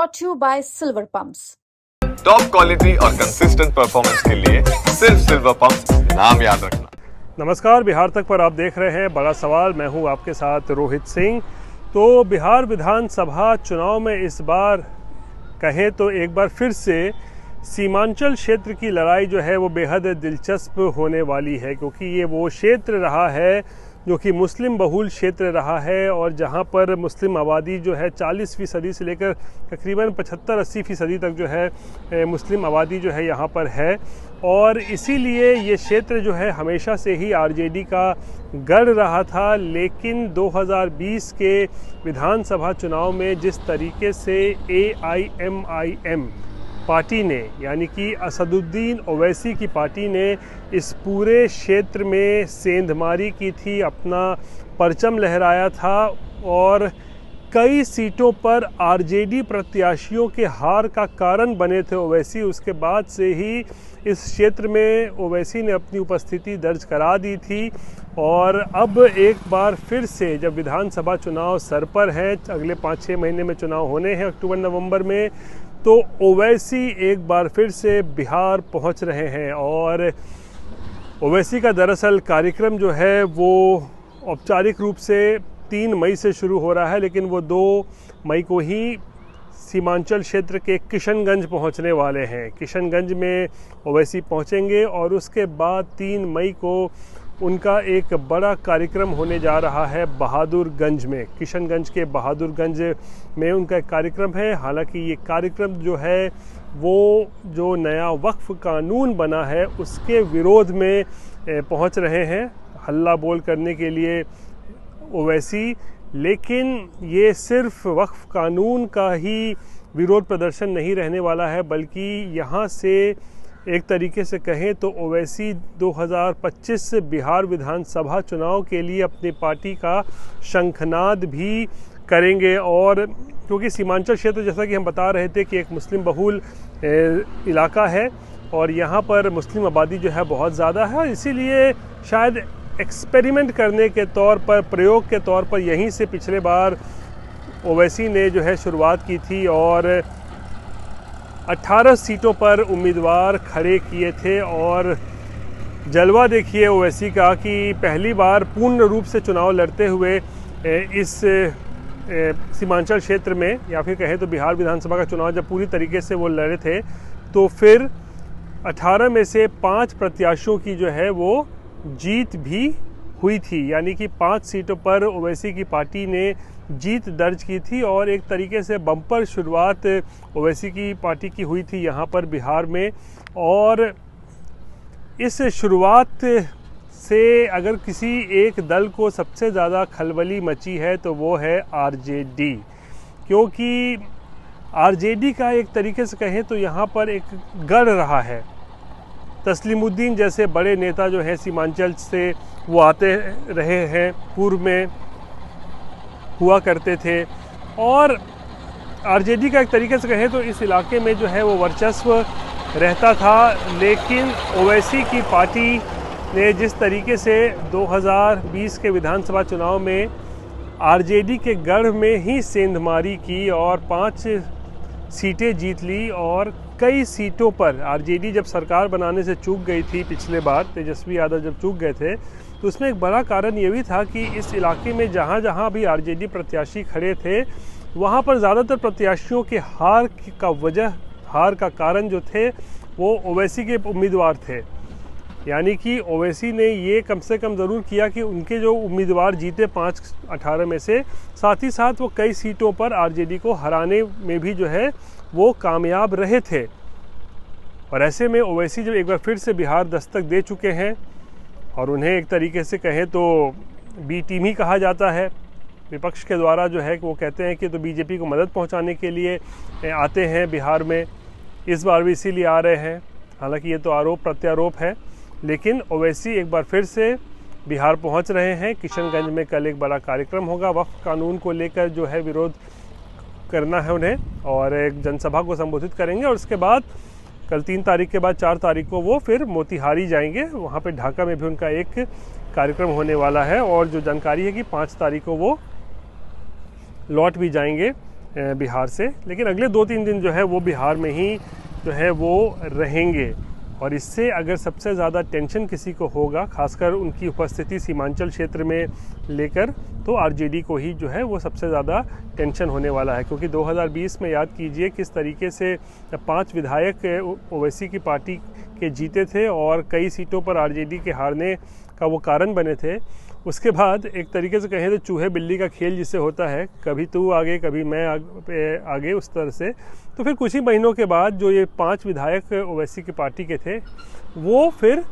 brought to you by Silver Pumps. Top quality और consistent performance के लिए सिर्फ सिल्वर पंप्स नाम याद रखना। नमस्कार, बिहार तक पर आप देख रहे हैं बड़ा सवाल। मैं हूं आपके साथ रोहित सिंह। तो बिहार विधानसभा चुनाव में इस बार कहें तो एक बार फिर से सीमांचल क्षेत्र की लड़ाई जो है वो बेहद दिलचस्प होने वाली है, क्योंकि ये वो क्षेत्र रहा है जो कि मुस्लिम बहुल क्षेत्र रहा है और जहां पर मुस्लिम आबादी जो है 40% से लेकर तकरीबन 75-80% तक जो है मुस्लिम आबादी जो है यहाँ पर है। और इसीलिए ये क्षेत्र जो है हमेशा से ही आरजेडी का गढ़ रहा था। लेकिन 2020 के विधानसभा चुनाव में जिस तरीके से AIMIM पार्टी ने, यानी कि असदुद्दीन ओवैसी की पार्टी ने इस पूरे क्षेत्र में सेंधमारी की थी, अपना परचम लहराया था और कई सीटों पर आरजेडी प्रत्याशियों के हार का कारण बने थे ओवैसी। उसके बाद से ही इस क्षेत्र में ओवैसी ने अपनी उपस्थिति दर्ज करा दी थी। और अब एक बार फिर से जब विधानसभा चुनाव सर पर है, अगले 5-6 महीने में चुनाव होने हैं अक्टूबर-नवंबर में, तो ओवैसी एक बार फिर से बिहार पहुंच रहे हैं। और ओवैसी का दरअसल कार्यक्रम जो है वो औपचारिक रूप से 3 मई से शुरू हो रहा है, लेकिन वो 2 मई को ही सीमांचल क्षेत्र के किशनगंज पहुंचने वाले हैं। किशनगंज में ओवैसी पहुंचेंगे और उसके बाद 3 मई को उनका एक बड़ा कार्यक्रम होने जा रहा है बहादुरगंज में। किशनगंज के बहादुरगंज में उनका एक कार्यक्रम है। हालांकि ये कार्यक्रम जो है वो जो नया वक्फ कानून बना है उसके विरोध में पहुंच रहे हैं, हल्ला बोल करने के लिए ओवैसी। लेकिन ये सिर्फ वक्फ कानून का ही विरोध प्रदर्शन नहीं रहने वाला है, बल्कि यहाँ से एक तरीके से कहें तो ओवैसी 2025 से बिहार विधानसभा चुनाव के लिए अपनी पार्टी का शंखनाद भी करेंगे। और क्योंकि सीमांचल क्षेत्र, जैसा कि हम बता रहे थे, कि एक मुस्लिम बहुल इलाका है और यहाँ पर मुस्लिम आबादी जो है बहुत ज़्यादा है, और इसीलिए शायद एक्सपेरिमेंट करने के तौर पर, प्रयोग के तौर पर यहीं से पिछले बार ओवैसी ने जो है शुरुआत की थी और 18 सीटों पर उम्मीदवार खड़े किए थे। और जलवा देखिए ओवैसी का कि पहली बार पूर्ण रूप से चुनाव लड़ते हुए इस सीमांचल क्षेत्र में, या फिर कहें तो बिहार विधानसभा का चुनाव जब पूरी तरीके से वो लड़े थे, तो फिर 18 में से 5 प्रत्याशियों की जो है वो जीत भी हुई थी। यानी कि 5 सीटों पर ओवैसी की पार्टी ने जीत दर्ज की थी और एक तरीके से बम्पर शुरुआत ओवैसी की पार्टी की हुई थी यहाँ पर बिहार में। और इस शुरुआत से अगर किसी एक दल को सबसे ज़्यादा खलबली मची है तो वो है आरजेडी, क्योंकि आरजेडी का एक तरीके से कहें तो यहाँ पर एक गढ़ रहा है। तस्लीमुद्दीन जैसे बड़े नेता जो हैं सीमांचल से, वो आते रहे हैं, पूर्व में हुआ करते थे। और आरजेडी का एक तरीके से कहें तो इस इलाके में जो है वो वर्चस्व रहता था। लेकिन ओवैसी की पार्टी ने जिस तरीके से 2020 के विधानसभा चुनाव में आरजेडी के गढ़ में ही सेंधमारी की और 5 सीटें जीत ली, और कई सीटों पर आरजेडी जब सरकार बनाने से चूक गई थी पिछले बार, तेजस्वी यादव जब चूक गए थे, तो उसमें एक बड़ा कारण ये भी था कि इस इलाके में जहाँ जहाँ भी आरजेडी प्रत्याशी खड़े थे, वहाँ पर ज़्यादातर प्रत्याशियों के हार का कारण जो थे वो ओवैसी के उम्मीदवार थे। यानी कि ओवैसी ने ये कम से कम ज़रूर किया कि उनके जो उम्मीदवार जीते 5-18 में से, साथ ही साथ वो कई सीटों पर आरजेडी को हराने में भी जो है वो कामयाब रहे थे। और ऐसे में ओवैसी जब एक बार फिर से बिहार दस्तक दे चुके हैं, और उन्हें एक तरीके से कहें तो बी टीम ही कहा जाता है विपक्ष के द्वारा, जो है कि वो कहते हैं कि तो बीजेपी को मदद पहुंचाने के लिए आते हैं बिहार में, इस बार भी इसीलिए आ रहे हैं। हालांकि ये तो आरोप प्रत्यारोप है, लेकिन ओवैसी एक बार फिर से बिहार पहुंच रहे हैं। किशनगंज में कल एक बड़ा कार्यक्रम होगा, वक्फ कानून को लेकर जो है विरोध करना है उन्हें, और एक जनसभा को संबोधित करेंगे। और उसके बाद कल 3 तारीख के बाद 4 तारीख को वो फिर मोतिहारी जाएंगे, वहाँ पे ढाका में भी उनका एक कार्यक्रम होने वाला है। और जो जानकारी है कि 5 तारीख को वो लौट भी जाएंगे बिहार से, लेकिन अगले 2-3 दिन जो है वो बिहार में ही जो है वो रहेंगे। और इससे अगर सबसे ज़्यादा टेंशन किसी को होगा, खासकर उनकी उपस्थिति सीमांचल क्षेत्र में लेकर, तो आरजेडी को ही जो है वो सबसे ज़्यादा टेंशन होने वाला है। क्योंकि 2020 में याद कीजिए किस तरीके से 5 विधायक ओवैसी की पार्टी के जीते थे और कई सीटों पर आरजेडी के हारने का वो कारण बने थे। उसके बाद एक तरीके से कहें तो चूहे बिल्ली का खेल जिससे होता है, कभी तू आगे कभी मैं आगे, उस तरह से। तो फिर कुछ ही महीनों के बाद जो ये 5 विधायक ओवैसी की पार्टी के थे, वो फिर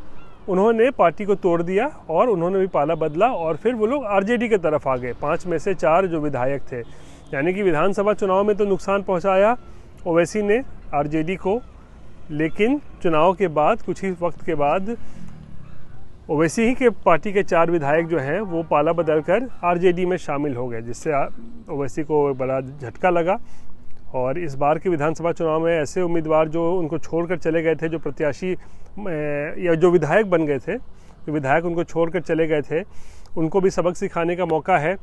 उन्होंने पार्टी को तोड़ दिया और उन्होंने भी पाला बदला और फिर वो लोग आरजेडी की तरफ आ गए। 5 में से 4 जो विधायक थे, यानी कि विधानसभा चुनाव में तो नुकसान पहुँचाया ओवैसी ने आरजेडी को, लेकिन चुनाव के बाद कुछ ही वक्त के बाद ओवैसी ही के पार्टी के 4 विधायक जो हैं वो पाला बदल कर आरजेडी में शामिल हो गए, जिससे ओवैसी को बड़ा झटका लगा। और इस बार के विधानसभा चुनाव में ऐसे उम्मीदवार जो उनको छोड़कर चले गए थे, जो प्रत्याशी या जो विधायक बन गए थे, जो विधायक उनको छोड़कर चले गए थे, उनको भी सबक सिखाने का मौका है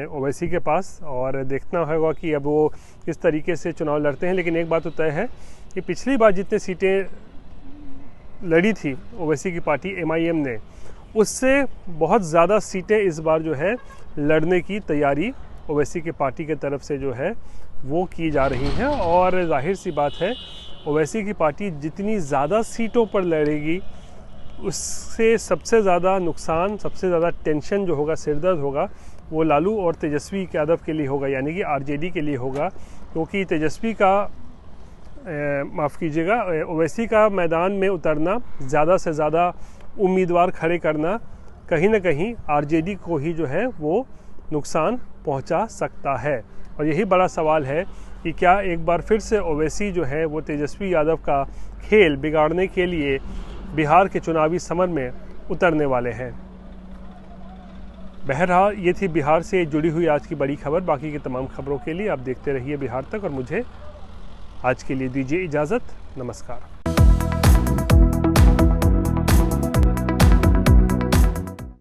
ओवैसी के पास। और देखना होगा कि अब वो किस तरीके से चुनाव लड़ते हैं। लेकिन एक बात तो तय है कि पिछली बार जितने सीटें लड़ी थी ओवैसी की पार्टी MIM ने, उससे बहुत ज़्यादा सीटें इस बार जो है लड़ने की तैयारी ओवैसी की पार्टी की तरफ से जो है वो की जा रही हैं। और जाहिर सी बात है, ओवैसी की पार्टी जितनी ज़्यादा सीटों पर लड़ेगी, उससे सबसे ज़्यादा नुकसान, सबसे ज़्यादा टेंशन जो होगा, सिरदर्द होगा, वो लालू और तेजस्वी यादव के लिए होगा, यानी कि आरजेडी के लिए होगा। क्योंकि तेजस्वी का माफ़ कीजिएगा, ओवैसी का मैदान में उतरना, ज़्यादा से ज़्यादा उम्मीदवार खड़े करना, कहीं ना कहीं आरजेडी को ही जो है वो नुकसान पहुंचा सकता है। और यही बड़ा सवाल है कि क्या एक बार फिर से ओवैसी जो है वो तेजस्वी यादव का खेल बिगाड़ने के लिए बिहार के चुनावी समर में उतरने वाले हैं। बहरहाल ये थी बिहार से जुड़ी हुई आज की बड़ी खबर। बाकी की तमाम खबरों के लिए आप देखते रहिए बिहार तक और मुझे आज के लिए दीजिए इजाज़त। नमस्कार।